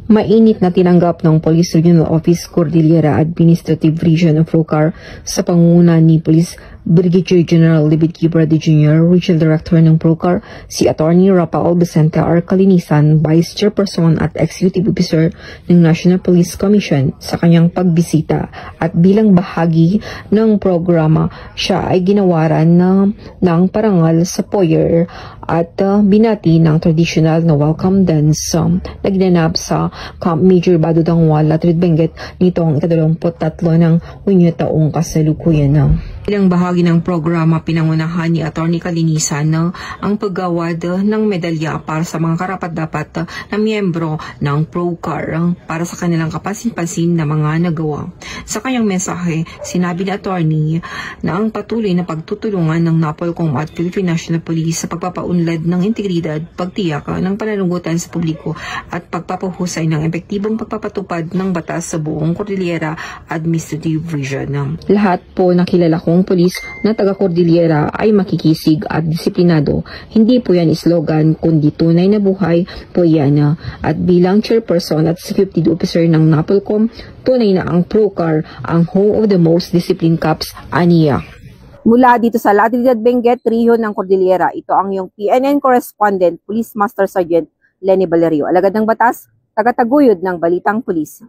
Mainit na tinanggap ng Police Regional Office Cordillera Administrative Region of Procar sa pangunguna ni Police Brigadier General Libid Gibrade Jr., Regional Director ng Procar, si Attorney Rafael Vicente R. Calinisan, Vice Chairperson at Executive Officer ng National Police Commission sa kanyang pagbisita, at bilang bahagi ng programa siya ay ginawaran ng parangal sa foyer at binati ng traditional na welcome dance na ginanap sa Camp Major Badudangwal at Benguet nitong ika-23 ng Hunyo taong kasalukuyan. Bilang bahagi ng programa, pinangunahan ni Atty. Calinisan ang paggawad ng medalya para sa mga karapat-dapat na miyembro ng Procar para sa kanilang kapansin-pansin na mga nagawa. Sa kanyang mensahe, sinabi ni Atty. na ang patuloy na pagtutulungan ng NAPOLCOM at Philippine National Police sa pagpapaunlad ng integridad, pagtiyak ng pananagutan sa publiko at pagpapahusay ng epektibong pagpapatupad ng batas sa buong Cordillera Administrative Region. Lahat po nakilala kong pulis na taga Cordillera ay makikisig at disiplinado. Hindi po yan slogan, kundi tunay na buhay po yan. At bilang chairperson at executive officer ng NAPOLCOM, tunay na ang Procar ang home of the most disciplined cops, aniya. Mula dito sa La Trinidad Benguet, Region ng Cordillera, ito ang iyong PNN correspondent, Police Master Sergeant Lenny Valerio. Alagad ng batas, tagataguyod ng Balitang Pulis.